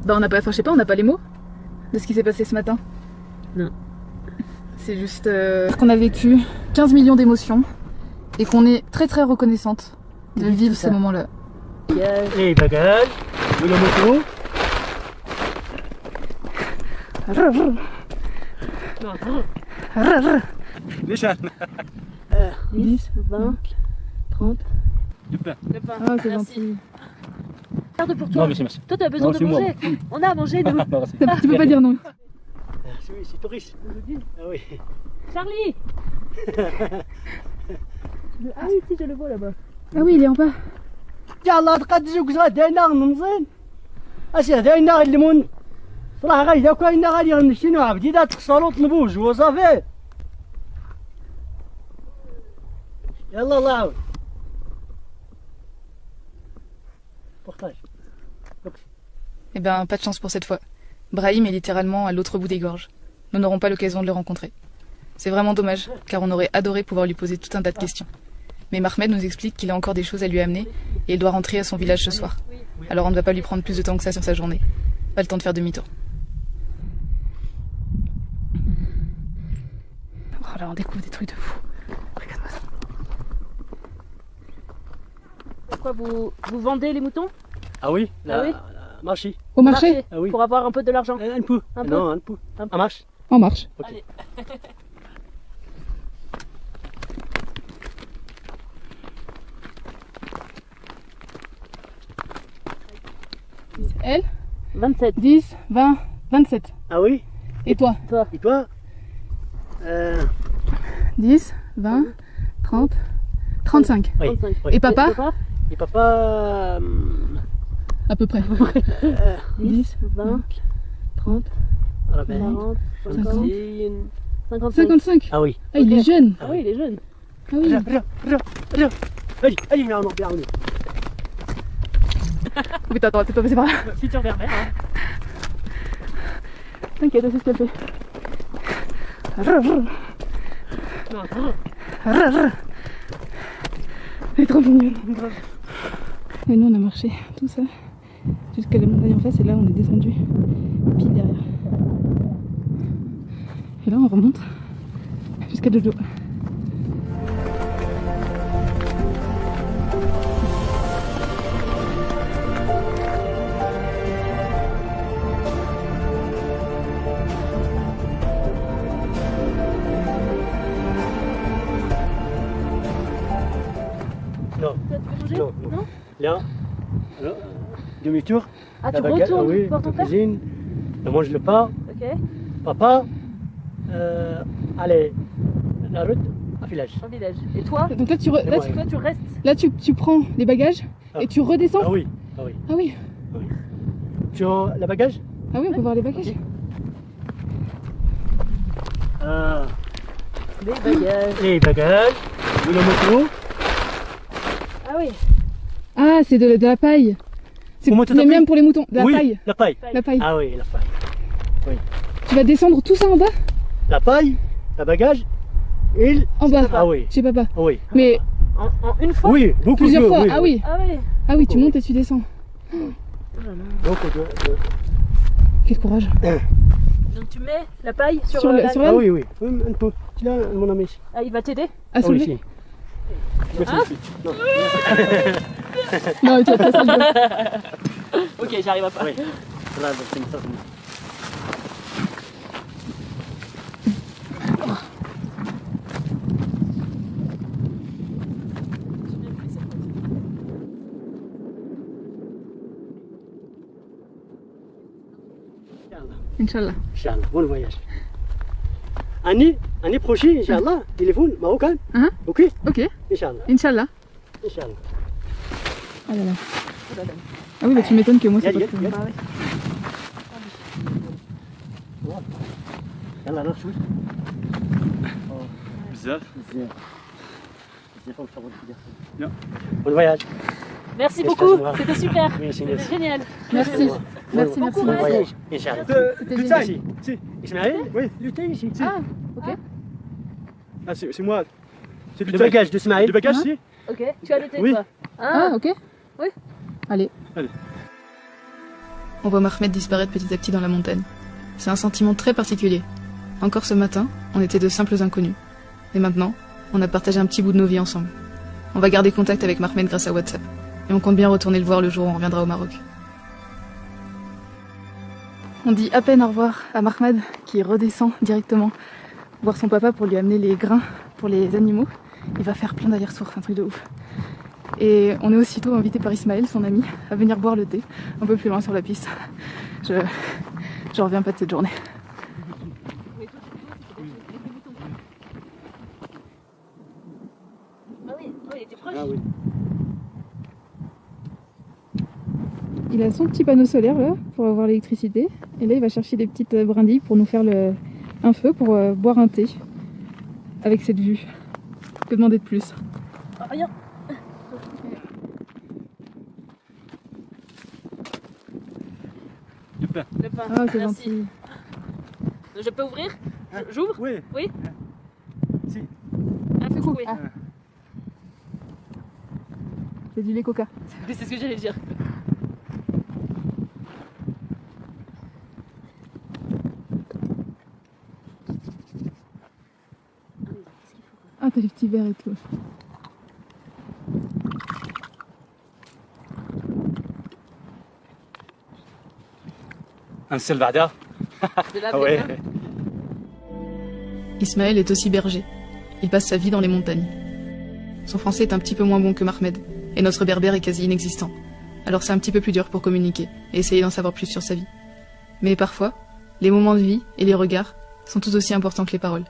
Bah on n'a pas, enfin je sais pas, on n'a pas les mots de ce qui s'est passé ce matin. Non. C'est juste qu'on a vécu 15 millions d'émotions et qu'on est très très reconnaissante de vivre ces moments-là. Les bagages, de la moto. Les chaînes. 10, 20, 30. Du pain. Le pain. Ah c'est Merci. gentil. Garde pour toi. Non, merci, merci. Toi, tu as besoin Non, de c'est moi. manger. On a à manger, nous. Tu peux pas dire non. Oui, c'est touriste. Ah oui. Charlie. Ah oui, si, je le vois là-bas. Ah oui il est en bas. يلا تقدسوا كزا داينا نمزين اسي داينا الليمون صراحه غادي داك كاينا غادي نشتينو عبدي دا تخسروا طلبوج وصافي يلا الله يعاون بارطاج. Eh ben pas de chance pour cette fois. Brahim est littéralement à l'autre bout des gorges. Nous n'aurons pas l'occasion de le rencontrer. C'est vraiment dommage, car on aurait adoré pouvoir lui poser tout un tas de questions. Mais Mahmed nous explique qu'il a encore des choses à lui amener et il doit rentrer à son village ce soir. Alors on ne va pas lui prendre plus de temps que ça sur sa journée. Pas le temps de faire demi-tour. Oh là on découvre des trucs de fou. Regarde-moi ça. Pourquoi vous vendez les moutons? Ah oui, Ah oui. marché. Au marché? Ah oui. Pour avoir un peu de l'argent. Un peu. Un peu. Non, un peu. Un peu. Ça marche. En marche. Ok. Allez. Elle 27. 10, 20, 27. Ah oui. Et toi? Toi. Et toi 10, 20, 30, 35. Oui. 35. Oui. Et papa? Et papa À peu près. 10, 20, 30, 40, 50, 55. 55. Ah oui. Ah il est jeune. Ah oui, il est jeune. Ah oui. Regarde. Allez, viens, on bien. Oui attends, t'es pas passé par là. Futur berbère. Hein. T'inquiète, c'est ce qu'elle fait. Elle est trop mignonne. Et nous on a marché tout ça jusqu'à la montagne en face et là on est descendu pile derrière. Et là on remonte jusqu'à Jojo. Non. Tu veux manger? Non, non. Là, alors, demi-tour. Ah, tu La baguette, retournes oui, voir ton la père? cuisine. On mange le pain. Ok. Papa, allez, la route à village. Au village. Et toi? Donc là tu, moi, Toi, tu restes. là, tu prends les bagages Ah. et tu redescends. Ah oui, ah oui. Ah oui. Tu as le bagage? Ah oui on peut voir les bagages. Les bagages. Les bagages, de la moto. Ah oui. Ah c'est de la paille. C'est Comment tu mais t'appelles? même pour les moutons, de la oui, paille. la paille. La paille. Ah oui, la paille. Tu vas descendre tout ça en bas? La paille, le bagage, et En bas. Ah oui. Chez papa. Ah oui. Mais En une fois? Oui, beaucoup plusieurs de fois. oui, Ah oui. Ah oui. Ah oui, tu montes et tu descends. Beaucoup de... Quel courage. Donc tu mets la paille sur, Sur le- la... sur Ah oui, oui. Un peu. Tu l'as, mon ami. Ah, il va t'aider? À Ah oui, soulever. si. Merci, Hein? si. Non. Non, tu vas pas ça. Ok, j'arrive à pas. Oui. Là, c'est une sorte de... Inch'Allah. Inch'Allah, bon voyage. Année prochaine, Inch'Allah, téléphone marocain. Hein? Ok? Ok. Inch'Allah. Inch'Allah. Inch'Allah. Ah là là. Ah oui, bah tu m'étonnes que moi c'est Yad, pas yad, trop. yad. يلا نروح شوي. بزاف. بزاف بزاف ونصور. Bon voyage. Merci Merci, beaucoup, Asma. c'était super. Merci, C'était merci. génial. Merci. Merci, Bon merci. Bon courage. voyage. Inch'Allah. C'était génial. Ici. Si. Ismaël? Oui. Lutin ici. Ah, ok. Ah, c'est moi. C'est Le bagage de Ismaël. Le bagage, Hein? si. Ok, tu as le thé Oui. toi? Ah, ok. Oui. Allez. Allez. on voit Mahmed disparaître petit à petit dans la montagne. C'est un sentiment très particulier. Encore ce matin, on était de simples inconnus. Et maintenant, on a partagé un petit bout de nos vies ensemble. On va garder contact avec Mahmed grâce à WhatsApp. Et on compte bien retourner le voir le jour où on reviendra au Maroc. On dit à peine au revoir à Mahmed qui redescend directement voir son papa pour lui amener les grains pour les animaux. Il va faire plein d'allers-retours, c'est un truc de ouf. Et on est aussitôt invité par Ismaël, son ami, à venir boire le thé un peu plus loin sur la piste. Je reviens pas de cette journée. Ah oui. Il a son petit panneau solaire là pour avoir l'électricité. Et là il va chercher des petites brindilles pour nous faire un feu pour boire un thé. Avec cette vue. Que demander de plus? Rien. Du pain. Le pain. Ah c'est Merci. gentil. Je peux ouvrir? J'ouvre? Oui. Oui. Si. Un peu couper. Ah. C'est du lait coca. Oui, c'est ce que j'allais dire. Ah t'as les petits verres et tout. Un seul بعدها. De la Ah ouais. Ismaël est aussi berger. Il passe sa vie dans les montagnes. Son français est un petit peu moins bon que Mahmed, et notre berbère est quasi inexistant. Alors c'est un petit peu plus dur pour communiquer et essayer d'en savoir plus sur sa vie. Mais parfois, les moments de vie et les regards sont tout aussi importants que les paroles.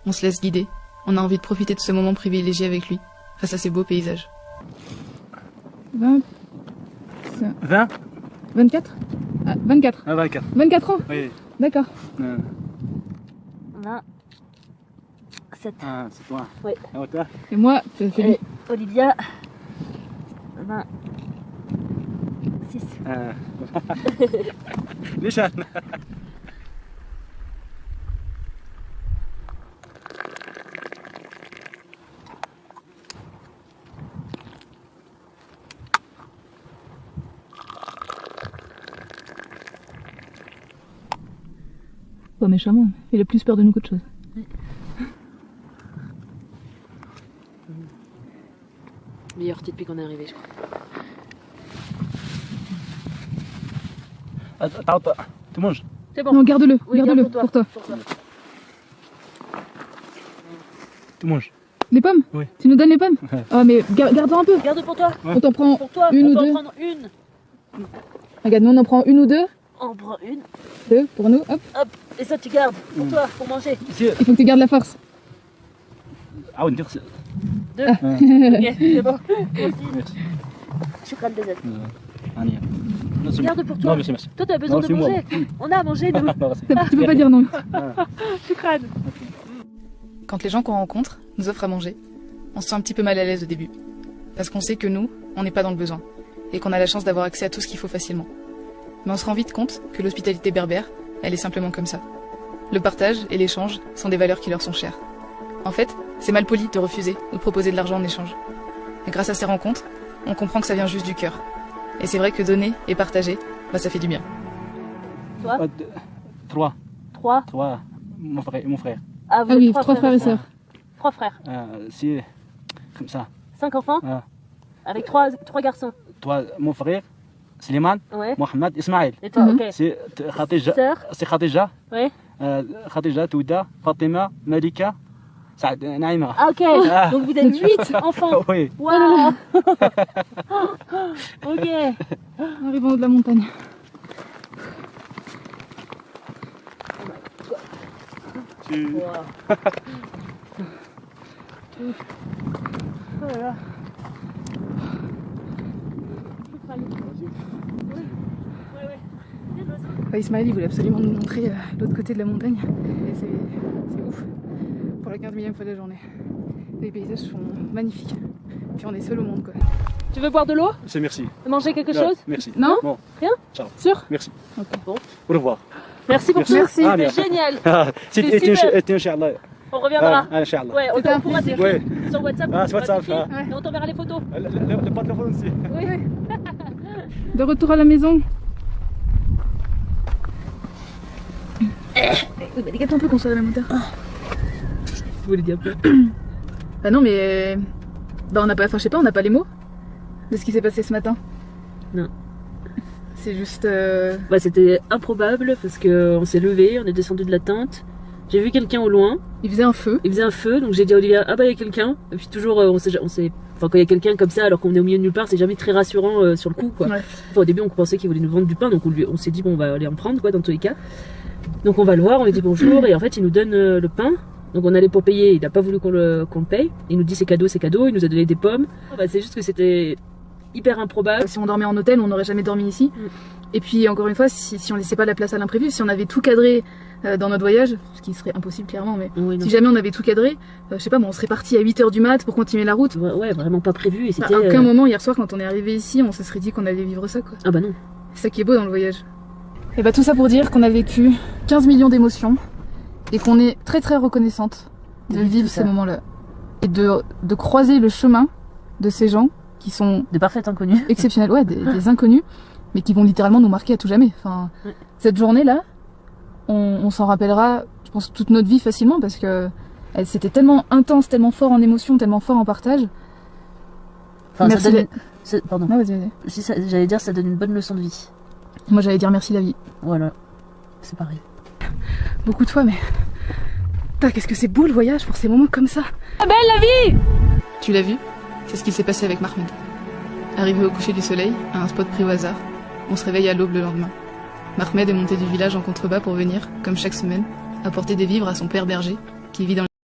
On se laisse guider, on a envie de profiter de ce moment privilégié avec lui, face à ces beaux paysages. 20. 24 ah, 24. Ah 24. 24 ans. Oui. D'accord. 27. Ah, c'est toi. Oui. Ah, toi. Et moi, c'est lui. Et Olivia. 26. Ah. ليش أنا؟ Pas méchamment, il a plus peur de nous qu'autre chose. Meilleure depuis qu'on est arrivé, je crois. Attends, tu manges? C'est bon. Non, garde-le, Oui, garde-le garde pour toi. Tu manges? Les pommes? Oui. Tu nous donnes les pommes? Ah mais garde-en un peu. Garde pour toi. On t'en prend Pour toi, une on ou peut deux. en prendre une. Regarde, nous on en prend une ou deux. On prend une. Deux pour nous, hop. Hop. Et ça, tu gardes. Pour toi, pour manger. Il faut que tu gardes la force. Ah oui, dire Deux. Ah. Ok, c'est bon. Merci. Shukran Bezat. Garde pour toi. Non, merci, merci. Toi, tu as besoin Non, de c'est moi. manger. On a à manger, nous. Tu peux pas dire non. Shukran. Quand les gens qu'on rencontre nous offrent à manger, on se sent un petit peu mal à l'aise au début. Parce qu'on sait que nous, on n'est pas dans le besoin. Et qu'on a la chance d'avoir accès à tout ce qu'il faut facilement. Mais on se rend vite compte que l'hospitalité berbère, elle est simplement comme ça. Le partage et l'échange sont des valeurs qui leur sont chères. En fait, c'est mal poli de refuser ou de proposer de l'argent en échange. Et grâce à ces rencontres, on comprend que ça vient juste du cœur. Et c'est vrai que donner et partager, bah ça fait du bien. Toi? Trois. Trois. Mon frère. Ah, vous Ah êtes oui, trois trois frères et sœurs. Trois frères. C'est comme ça. 5 enfants? Ah. Avec trois garçons. Toi, mon frère, Slimane, Ouais. Mohamed, Ismaël. Et toi, Mhm. ok. C'est Khadija. Sœur? C'est Khadija. Ouais. Khadija, Touda, Fatima, Malika, Saad, Naïma. Ah, ok. Ah. Donc vous êtes 8 enfants. Oui. Waouh. Ok. On arrive en haut de la montagne. Wow. Oh là là. Ismaël, il voulait absolument nous montrer l'autre côté de la montagne. Et c'est ouf. Pour la 15 000e fois de la journée. Les paysages sont magnifiques. Puis on est seul au monde quoi. Tu veux boire de l'eau? C'est merci. Manger quelque chose? Merci. Non? Bon. Rien? Ciao. Sûr? Merci. Ok. Bon. Au revoir. Merci pour Merci. tout. Ah, C'était merci. génial. C'était super. Inch'Allah. On reviendra. Inch'Allah. Ouais, on pourra plaisir. t'écrire Ouais. sur WhatsApp. Ah, sur on pourra WhatsApp, t'écrire, ah. et on t'enverra les photos. Le patron aussi. Oui, oui. De retour à la maison. Oui, bah décale-toi un peu qu'on soit à la même hauteur. Vous voulez dire quoi? Bah non, mais... Bah on n'a pas... Enfin, je sais pas, on n'a pas les mots de ce qui s'est passé ce matin. Non. C'est juste... Bah, c'était improbable parce qu'on s'est levé, on est descendu de la tente. J'ai vu quelqu'un au loin. Il faisait un feu. Il faisait un feu, donc j'ai dit à Olivia, ah bah il y a quelqu'un. Et puis toujours, enfin quand il y a quelqu'un comme ça, alors qu'on est au milieu de nulle part, c'est jamais très rassurant sur le coup, quoi. Ouais. Enfin, au début, on pensait qu'il voulait nous vendre du pain, donc on s'est dit bon, on va aller en prendre, quoi, dans tous les cas. Donc on va le voir, on lui dit bonjour, et en fait il nous donne le pain. Donc on allait pour payer, il n'a pas voulu qu'on le paye. Il nous dit c'est cadeau, il nous a donné des pommes. Bah, c'est juste que c'était hyper improbable. Si on dormait en hôtel, on n'aurait jamais dormi ici. Et puis encore une fois, si on laissait pas la place à l'imprévu, si on avait tout cadré dans notre voyage, ce qui serait impossible clairement, mais Oui, si jamais on avait tout cadré, je sais pas, bon, on serait parti à 8h du mat pour continuer la route. Ouais, vraiment pas prévu. Et c'était. À aucun moment hier soir quand on est arrivé ici, on se serait dit qu'on allait vivre ça, quoi. Ah bah non. C'est ça qui est beau dans le voyage. Et bah tout ça pour dire qu'on a vécu 15 millions d'émotions et qu'on est très très reconnaissante de vivre ces moments-là. Et de croiser le chemin de ces gens qui sont De parfaits inconnus. exceptionnels, ouais, des inconnus, mais qui vont littéralement nous marquer à tout jamais. Enfin, Ouais. cette journée-là, on s'en rappellera, je pense, toute notre vie facilement parce que c'était tellement intense, tellement fort en émotion, tellement fort en partage. Enfin, Merci ça donne... Pardon. Non, vas-y, vas-y. J'allais dire, ça donne une bonne leçon de vie. Moi j'allais dire merci la vie. Voilà. C'est pareil. Beaucoup de fois, mais... Putain, qu'est-ce que c'est beau le voyage pour ces moments comme ça. Ah belle la vie. Tu l'as vu? C'est ce qui s'est passé avec Mahmed. Arrivé au coucher du soleil, à un spot pris au hasard, on se réveille à l'aube le lendemain. Mahmed est monté du village en contrebas pour venir, comme chaque semaine, apporter des vivres à son père berger, qui vit dans